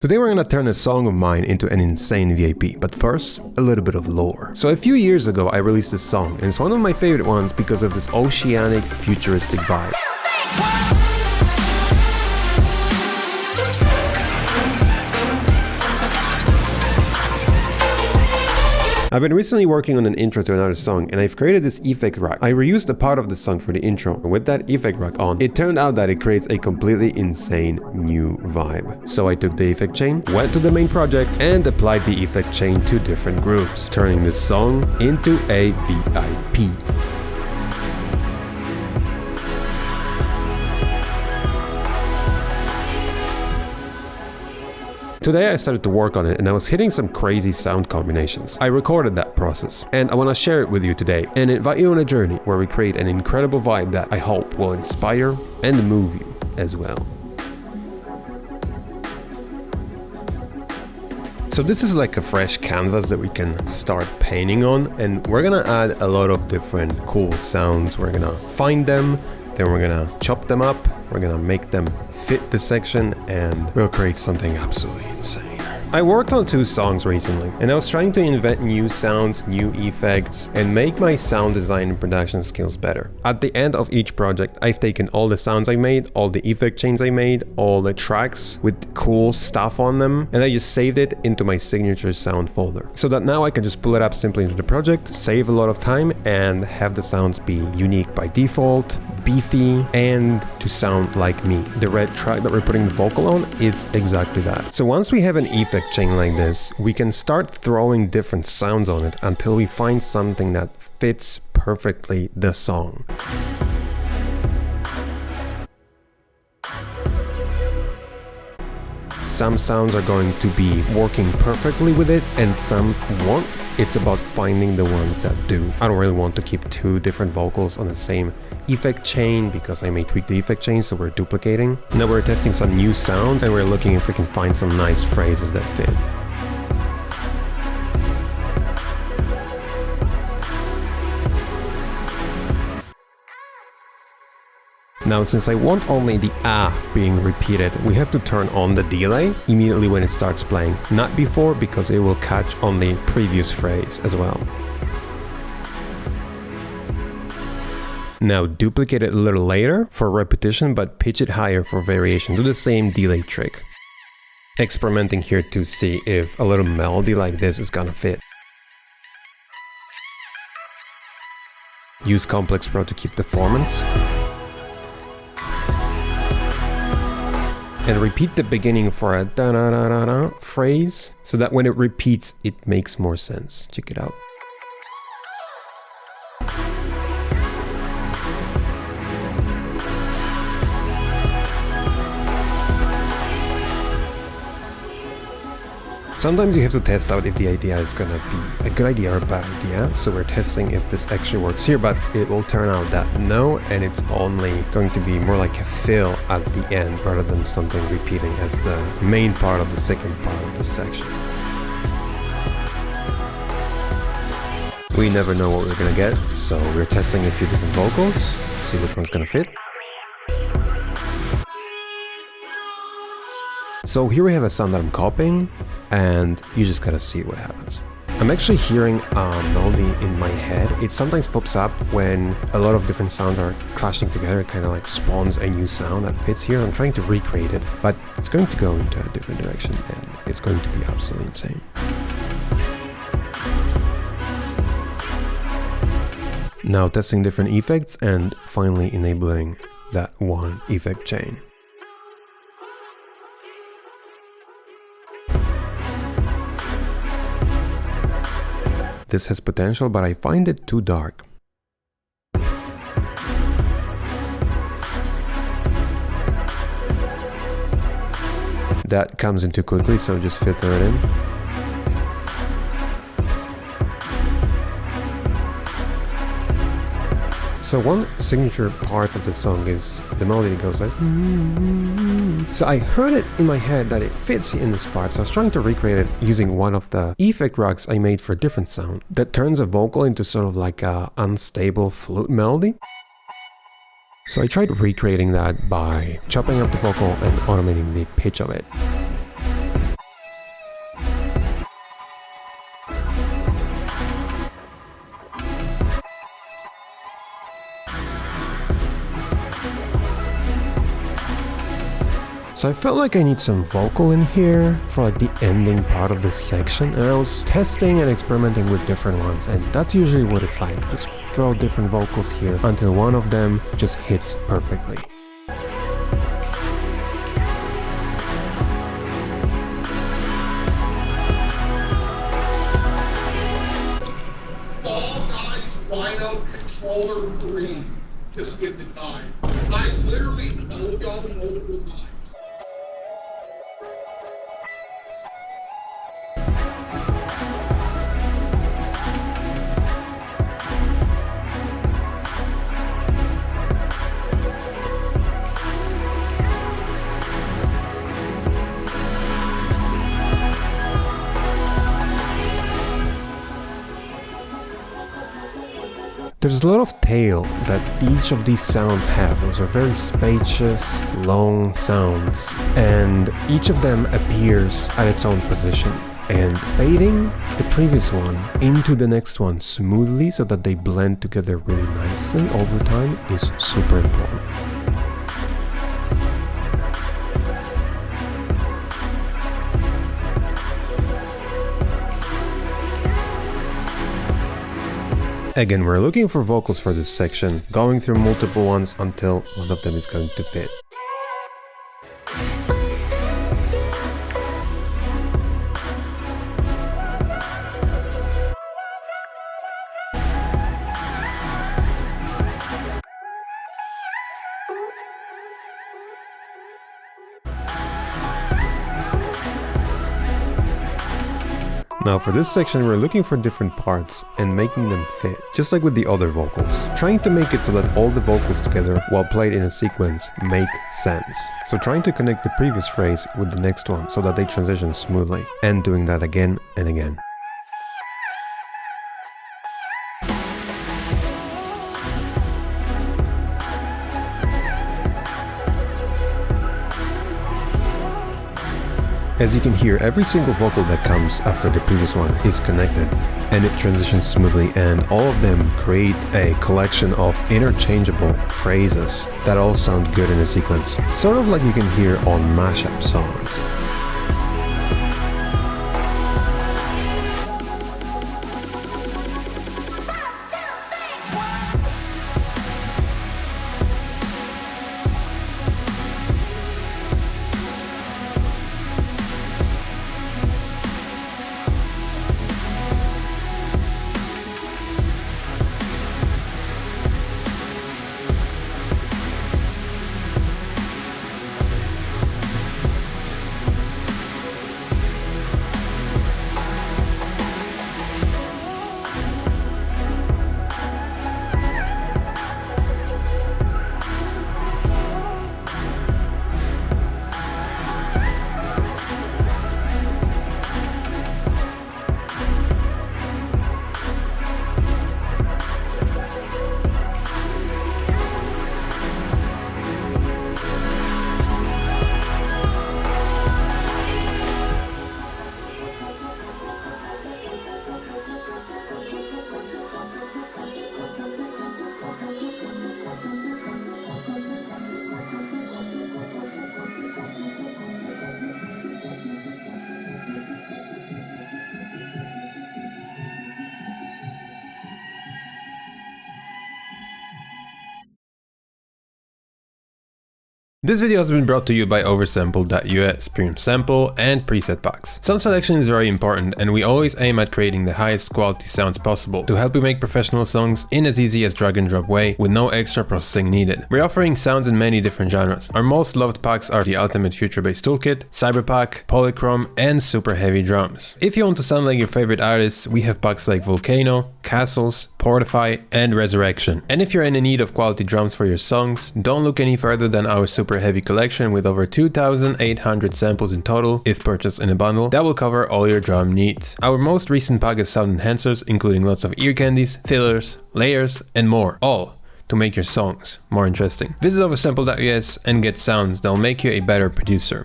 Today we're gonna turn a song of mine into an insane VAP, but first, a little bit of lore. So a few years ago I released this song, and it's one of my favorite ones because of this oceanic, futuristic vibe. I've been recently working on an intro to another song, and I've created this effect rack. I reused a part of the song for the intro, and with that effect rack on, it turned out that it creates a completely insane new vibe. So I took the effect chain, went to the main project, and applied the effect chain to different groups, turning this song into a VIP. Today I started to work on it and I was hitting some crazy sound combinations. I recorded that process and I want to share it with you today and invite you on a journey where we create an incredible vibe that I hope will inspire and move you as well. So this is like a fresh canvas that we can start painting on, and we're gonna add a lot of different cool sounds. We're gonna find them, then we're gonna chop them up, we're gonna make them fit the section, and we'll create something absolutely insane. I worked on 2 songs recently, and I was trying to invent new sounds, new effects, and make my sound design and production skills better. At the end of each project, I've taken all the sounds I made, all the effect chains I made, all the tracks with cool stuff on them, and I just saved it into my signature sound folder. So that now I can just pull it up simply into the project, save a lot of time, and have the sounds be unique by default, beefy, and to sound like me. The red track that we're putting the vocal on is exactly that. So once we have an effect chain like this, we can start throwing different sounds on it until we find something that fits perfectly the song. Some sounds are going to be working perfectly with it and some won't. It's about finding the ones that do. I don't really want to keep 2 different vocals on the same effect chain because I may tweak the effect chain, so we're duplicating. Now we're testing some new sounds and we're looking if we can find some nice phrases that fit. Now, since I want only the ah being repeated, we have to turn on the delay immediately when it starts playing, not before, because it will catch on the previous phrase as well. Now duplicate it a little later for repetition, but pitch it higher for variation. Do the same delay trick. Experimenting here to see if a little melody like this is gonna fit. Use Complex Pro to keep the performance. And repeat the beginning for a da-da-da-da-da phrase, so that when it repeats, it makes more sense. Check it out. Sometimes you have to test out if the idea is gonna be a good idea or a bad idea, so we're testing if this actually works here, but it will turn out that no, and it's only going to be more like a fill at the end rather than something repeating as the main part of the second part of the section. We never know what we're gonna get, so we're testing a few different vocals, see which one's gonna fit. So here we have a sound that I'm copying, and you just gotta see what happens. I'm actually hearing a melody in my head. It sometimes pops up when a lot of different sounds are clashing together. It kind of like spawns a new sound that fits here. I'm trying to recreate it, but it's going to go into a different direction, and it's going to be absolutely insane. Now testing different effects and finally enabling that one effect chain. This has potential, but I find it too dark. That comes in too quickly, so just filter it in. So one signature part of the song is the melody that goes like... So I heard it in my head that it fits in this part, so I was trying to recreate it using one of the effect racks I made for a different sound that turns a vocal into sort of like a unstable flute melody. So I tried recreating that by chopping up the vocal and automating the pitch of it. So I felt like I need some vocal in here for like the ending part of this section, and I was testing and experimenting with different ones, and that's usually what it's like. Just throw different vocals here until one of them just hits perfectly. Rhino controller green. Just give the time. I literally told y'all multiple times. There's a lot of tail that each of these sounds have. Those are very spacious, long sounds, and each of them appears at its own position. And fading the previous one into the next one smoothly so that they blend together really nicely over time is super important. Again, we're looking for vocals for this section, going through multiple ones until one of them is going to fit. Now for this section we're looking for different parts and making them fit, just like with the other vocals. Trying to make it so that all the vocals together, while played in a sequence, make sense. So trying to connect the previous phrase with the next one so that they transition smoothly, and doing that again and again. As you can hear, every single vocal that comes after the previous one is connected, and it transitions smoothly, and all of them create a collection of interchangeable phrases that all sound good in a sequence, sort of like you can hear on mashup songs. This video has been brought to you by Oversampled.us, premium sample and preset packs. Sound selection is very important, and we always aim at creating the highest quality sounds possible to help you make professional songs in as easy as drag and drop way with no extra processing needed. We're offering sounds in many different genres. Our most loved packs are the Ultimate Future Bass Toolkit, Cyberpack, Polychrome, and Super Heavy Drums. If you want to sound like your favorite artists, we have packs like Volcano, Castles, Portify, and Resurrection. And if you're in need of quality drums for your songs, don't look any further than our Super Heavy collection with over 2,800 samples in total if purchased in a bundle that will cover all your drum needs. Our most recent pack is sound enhancers, including lots of ear candies, fillers, layers, and more, all to make your songs more interesting. Visit Oversampled.us and get sounds that'll make you a better producer.